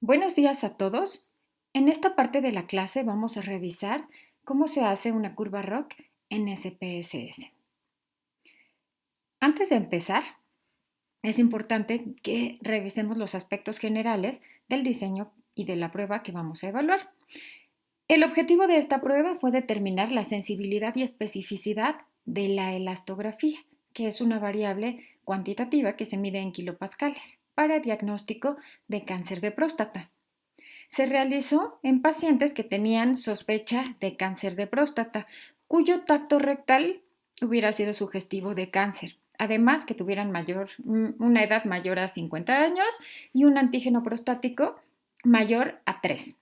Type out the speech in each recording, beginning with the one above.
Buenos días a todos. En esta parte de la clase vamos a revisar cómo se hace una curva ROC en SPSS. Antes de empezar, es importante que revisemos los aspectos generales del diseño y de la prueba que vamos a evaluar. El objetivo de esta prueba fue determinar la sensibilidad y especificidad de la elastografía, que es una variable cuantitativa que se mide en kilopascales para diagnóstico de cáncer de próstata. Se realizó en pacientes que tenían sospecha de cáncer de próstata, cuyo tacto rectal hubiera sido sugestivo de cáncer. Además, que tuvieran una edad mayor a 50 años y un antígeno prostático mayor a 3.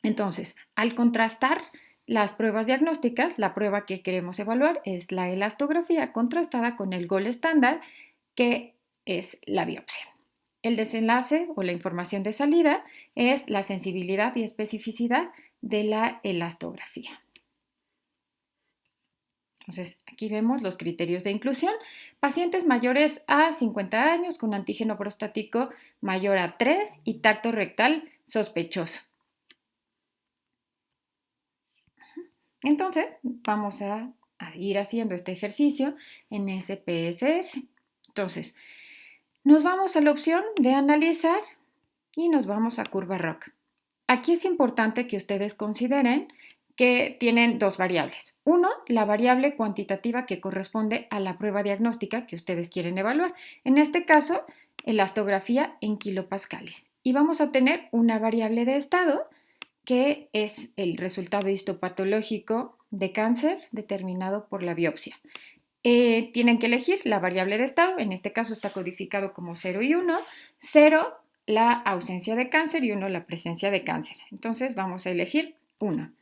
Entonces, al contrastar las pruebas diagnósticas, la prueba que queremos evaluar es la elastografía contrastada con el gol estándar, que es la biopsia. El desenlace o la información de salida es la sensibilidad y especificidad de la elastografía. Entonces, aquí vemos los criterios de inclusión. Pacientes mayores a 50 años con antígeno prostático mayor a 3 y tacto rectal sospechoso. Entonces, vamos a ir haciendo este ejercicio en SPSS. Entonces, nos vamos a la opción de analizar y nos vamos a curva ROC. Aquí es importante que ustedes consideren que tienen dos variables. Uno, la variable cuantitativa que corresponde a la prueba diagnóstica que ustedes quieren evaluar. En este caso, elastografía en kilopascales. Y vamos a tener una variable de estado que es el resultado histopatológico de cáncer determinado por la biopsia. Tienen que elegir la variable de estado, en este caso está codificado como 0 y 1, 0 la ausencia de cáncer y 1 la presencia de cáncer. Entonces vamos a elegir 1.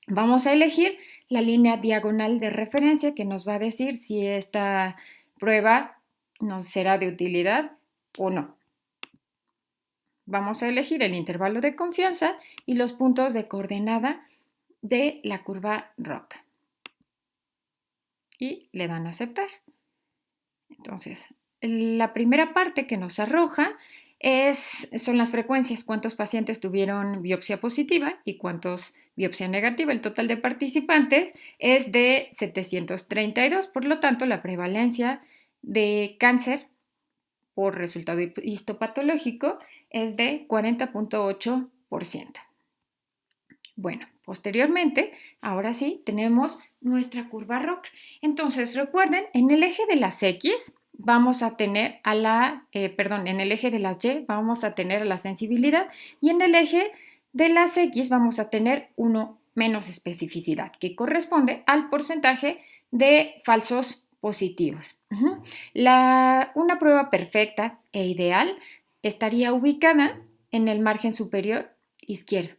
Vamos a elegir la línea diagonal de referencia que nos va a decir si esta prueba nos será de utilidad o no. Vamos a elegir el intervalo de confianza y los puntos de coordenada de la curva ROC. Y le dan a aceptar. Entonces, la primera parte que nos arroja son las frecuencias, cuántos pacientes tuvieron biopsia positiva y cuántos biopsia negativa. El total de participantes es de 732, por lo tanto, la prevalencia de cáncer por resultado histopatológico es de 40.8%. Bueno, posteriormente, ahora sí, tenemos nuestra curva ROC. Entonces, recuerden, en el eje de las X vamos a tener en el eje de las Y vamos a tener la sensibilidad y en el eje de las X vamos a tener uno menos especificidad, que corresponde al porcentaje de falsos positivos. Una prueba perfecta e ideal estaría ubicada en el margen superior izquierdo,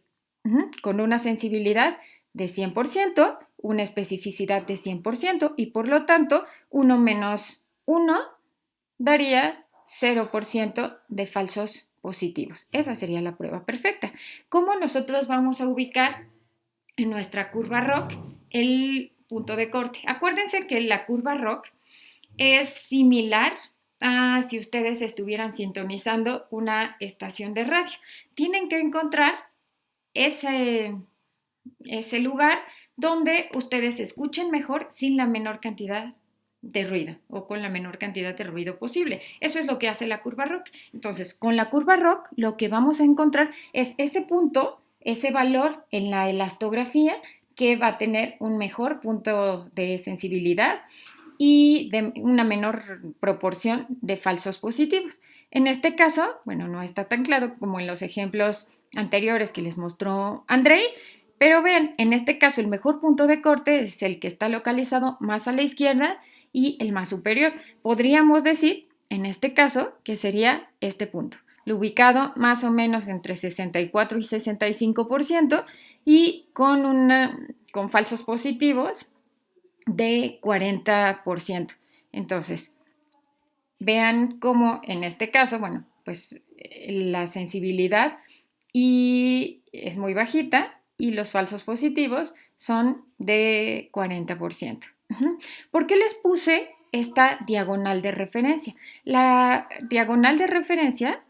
con una sensibilidad de 100%, una especificidad de 100% y por lo tanto 1 menos 1 daría 0% de falsos positivos. Esa sería la prueba perfecta. ¿Cómo nosotros vamos a ubicar en nuestra curva ROC el punto de corte? Acuérdense que la curva ROC es similar a si ustedes estuvieran sintonizando una estación de radio. Tienen que encontrar ese lugar donde ustedes escuchen mejor sin la menor cantidad de ruido o con la menor cantidad de ruido posible. Eso es lo que hace la curva ROC. Entonces, con la curva ROC lo que vamos a encontrar es ese punto, ese valor en la elastografía que va a tener un mejor punto de sensibilidad y de una menor proporción de falsos positivos. En este caso, bueno, no está tan claro como en los ejemplos anteriores que les mostró Andrei, pero vean, en este caso el mejor punto de corte es el que está localizado más a la izquierda y el más superior. Podríamos decir, en este caso, que sería este punto, lo ubicado más o menos entre 64 y 65% y con falsos positivos de 40%. Entonces, vean cómo en este caso, bueno, pues la sensibilidad y es muy bajita y los falsos positivos son de 40%. ¿Por qué les puse esta diagonal de referencia? La diagonal de referencia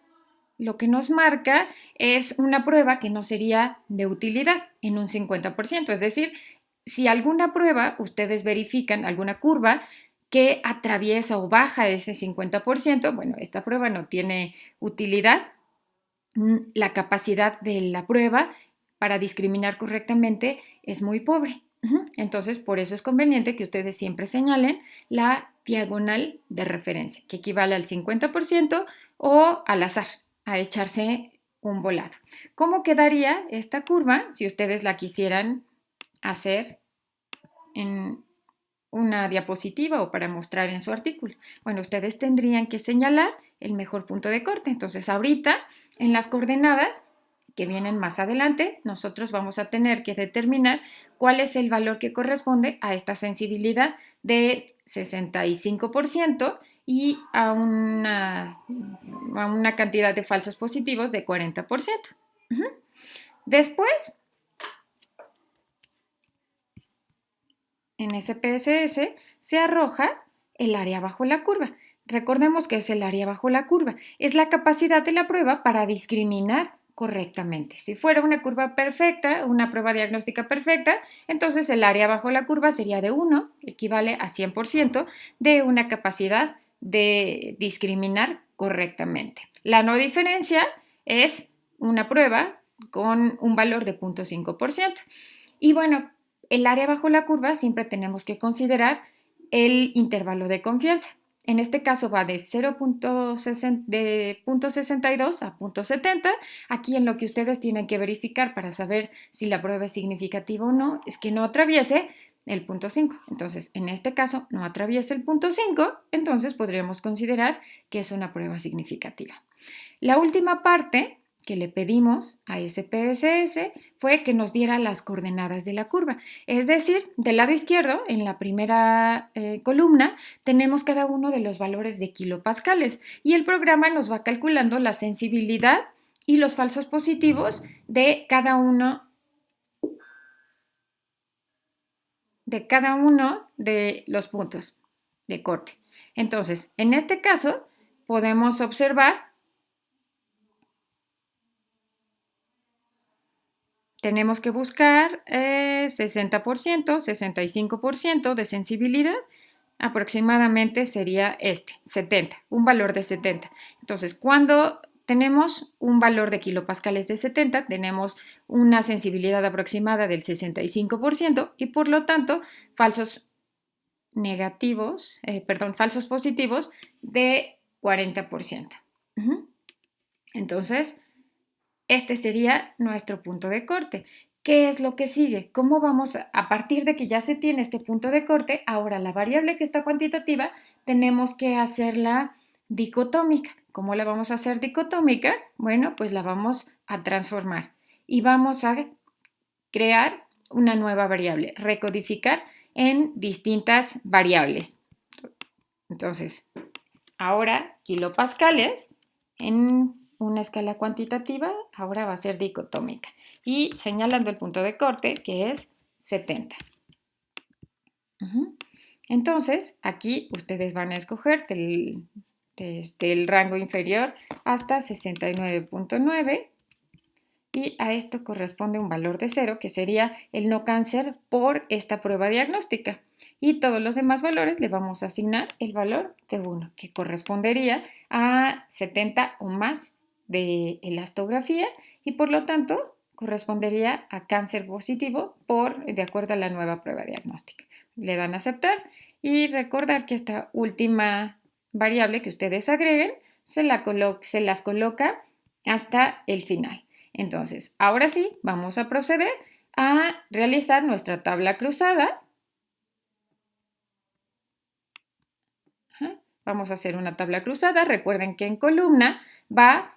lo que nos marca es una prueba que no sería de utilidad en un 50%. Es decir, si alguna prueba ustedes verifican, alguna curva que atraviesa o baja ese 50%, bueno, esta prueba no tiene utilidad. La capacidad de la prueba para discriminar correctamente es muy pobre. Entonces, por eso es conveniente que ustedes siempre señalen la diagonal de referencia, que equivale al 50% o al azar, a echarse un volado. ¿Cómo quedaría esta curva si ustedes la quisieran hacer en una diapositiva o para mostrar en su artículo? Bueno, ustedes tendrían que señalar el mejor punto de corte. Entonces, ahorita en las coordenadas que vienen más adelante, nosotros vamos a tener que determinar cuál es el valor que corresponde a esta sensibilidad de 65% y a una cantidad de falsos positivos de 40%. Después, en SPSS se arroja el área bajo la curva. Recordemos que es el área bajo la curva. Es la capacidad de la prueba para discriminar correctamente. Si fuera una curva perfecta, una prueba diagnóstica perfecta, entonces el área bajo la curva sería de 1, equivale a 100% de una capacidad de discriminar correctamente. La no diferencia es una prueba con un valor de 0.5%. Y bueno, el área bajo la curva siempre tenemos que considerar el intervalo de confianza. En este caso va de 0.62 a 0.70. Aquí en lo que ustedes tienen que verificar para saber si la prueba es significativa o no es que no atraviese el punto 5. Entonces, en este caso no atraviesa el punto 5, entonces podríamos considerar que es una prueba significativa. La última parte que le pedimos a SPSS fue que nos diera las coordenadas de la curva. Es decir, del lado izquierdo, en la primera columna, tenemos cada uno de los valores de kilopascales y el programa nos va calculando la sensibilidad y los falsos positivos de cada uno de los puntos de corte. Entonces, en este caso, podemos observar tenemos que buscar 60%, 65% de sensibilidad, aproximadamente sería 70, un valor de 70. Entonces, cuando tenemos un valor de kilopascales de 70, tenemos una sensibilidad aproximada del 65% y por lo tanto falsos falsos positivos de 40%. Entonces, este sería nuestro punto de corte. ¿Qué es lo que sigue? ¿Cómo vamos a partir de que ya se tiene este punto de corte? Ahora la variable que está cuantitativa tenemos que hacerla dicotómica. ¿Cómo la vamos a hacer dicotómica? Bueno, pues la vamos a transformar y vamos a crear una nueva variable, recodificar en distintas variables. Entonces, ahora kilopascales en una escala cuantitativa, ahora va a ser dicotómica. Y señalando el punto de corte, que es 70. Entonces, aquí ustedes van a escoger desde el rango inferior hasta 69.9 y a esto corresponde un valor de 0, que sería el no cáncer por esta prueba diagnóstica. Y todos los demás valores le vamos a asignar el valor de 1, que correspondería a 70 o más de elastografía y por lo tanto correspondería a cáncer positivo de acuerdo a la nueva prueba diagnóstica. Le dan a aceptar y recordar que esta última variable que ustedes agreguen se las coloca hasta el final. Entonces, ahora sí, vamos a proceder a realizar nuestra tabla cruzada. Vamos a hacer una tabla cruzada. Recuerden que en columna va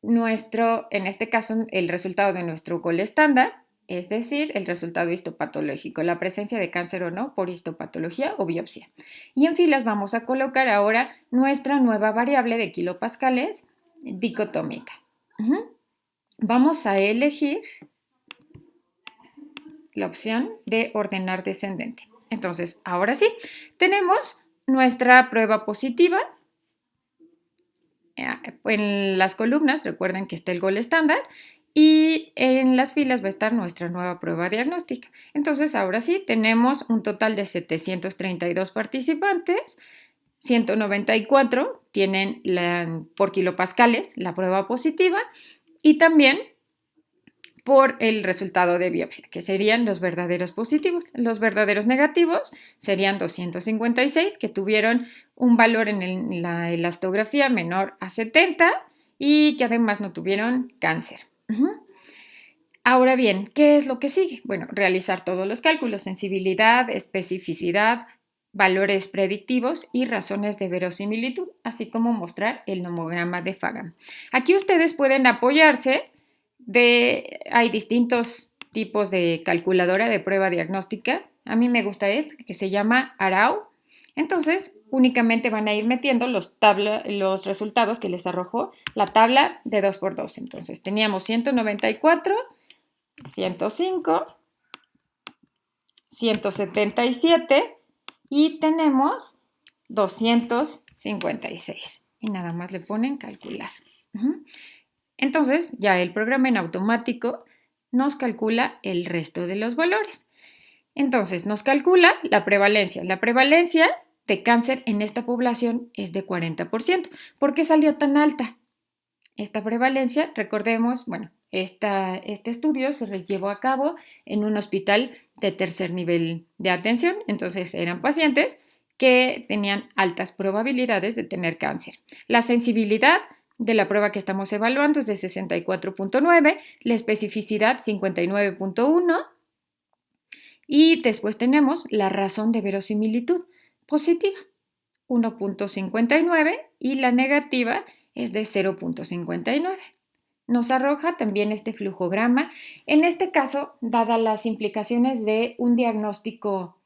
en este caso, el resultado de nuestro gol estándar, es decir, el resultado histopatológico, la presencia de cáncer o no por histopatología o biopsia. Y en filas vamos a colocar ahora nuestra nueva variable de kilopascales dicotómica. Vamos a elegir la opción de ordenar descendente. Entonces, ahora sí, tenemos nuestra prueba positiva en las columnas, recuerden que está el gol estándar, y en las filas va a estar nuestra nueva prueba diagnóstica. Entonces, ahora sí, tenemos un total de 732 participantes, 194 tienen por kilopascales la prueba positiva y también por el resultado de biopsia, que serían los verdaderos positivos. Los verdaderos negativos serían 256, que tuvieron un valor en la elastografía menor a 70 y que además no tuvieron cáncer. Ahora bien, ¿qué es lo que sigue? Bueno, realizar todos los cálculos, sensibilidad, especificidad, valores predictivos y razones de verosimilitud, así como mostrar el nomograma de Fagan. Aquí ustedes pueden apoyarse hay distintos tipos de calculadora de prueba diagnóstica. A mí me gusta esta, que se llama Arau. Entonces, únicamente van a ir metiendo los resultados que les arrojó la tabla de 2x2. Entonces, teníamos 194, 105, 177 y tenemos 256. Y nada más le ponen calcular. Entonces, ya el programa en automático nos calcula el resto de los valores. Entonces, nos calcula la prevalencia. La prevalencia de cáncer en esta población es de 40%. ¿Por qué salió tan alta? Esta prevalencia, recordemos, bueno, este estudio se llevó a cabo en un hospital de tercer nivel de atención. Entonces, eran pacientes que tenían altas probabilidades de tener cáncer. La sensibilidad de la prueba que estamos evaluando es de 64.9, la especificidad 59.1 y después tenemos la razón de verosimilitud positiva 1.59 y la negativa es de 0.59. Nos arroja también este flujograma. En este caso, dadas las implicaciones de un diagnóstico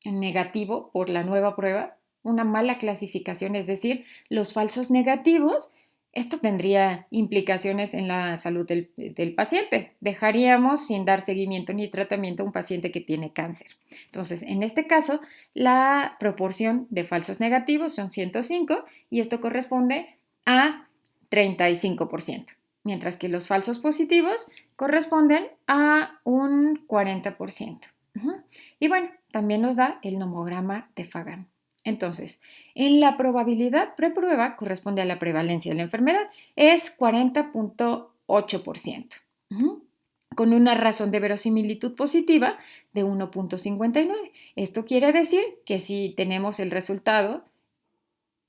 negativo por la nueva prueba, una mala clasificación, es decir, los falsos negativos, esto tendría implicaciones en la salud del paciente. Dejaríamos sin dar seguimiento ni tratamiento a un paciente que tiene cáncer. Entonces, en este caso, la proporción de falsos negativos son 105 y esto corresponde a 35%, mientras que los falsos positivos corresponden a un 40%. Y bueno, también nos da el nomograma de Fagan. Entonces, en la probabilidad preprueba corresponde a la prevalencia de la enfermedad, es 40.8%, con una razón de verosimilitud positiva de 1.59. Esto quiere decir que si tenemos el resultado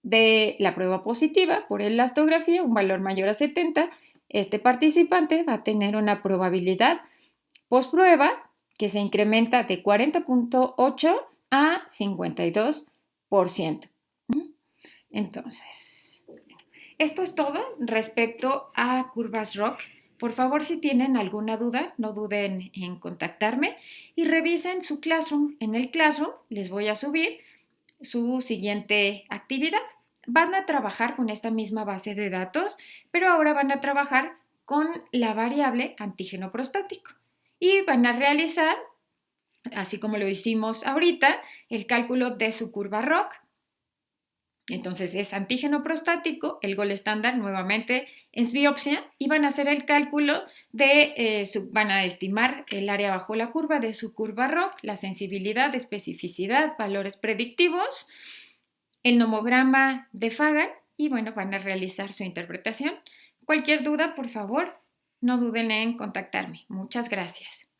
de la prueba positiva por elastografía, un valor mayor a 70, este participante va a tener una probabilidad postprueba que se incrementa de 40.8 a 52%. Entonces, esto es todo respecto a curvas ROC. Por favor, si tienen alguna duda, no duden en contactarme y revisen su Classroom. En el Classroom les voy a subir su siguiente actividad. Van a trabajar con esta misma base de datos, pero ahora van a trabajar con la variable antígeno prostático y van a realizar, así como lo hicimos ahorita, el cálculo de su curva ROC. Entonces es antígeno prostático, el gol estándar nuevamente es biopsia y van a hacer el cálculo van a estimar el área bajo la curva de su curva ROC, la sensibilidad, especificidad, valores predictivos, el nomograma de Fagan y bueno, van a realizar su interpretación. Cualquier duda, por favor, no duden en contactarme. Muchas gracias.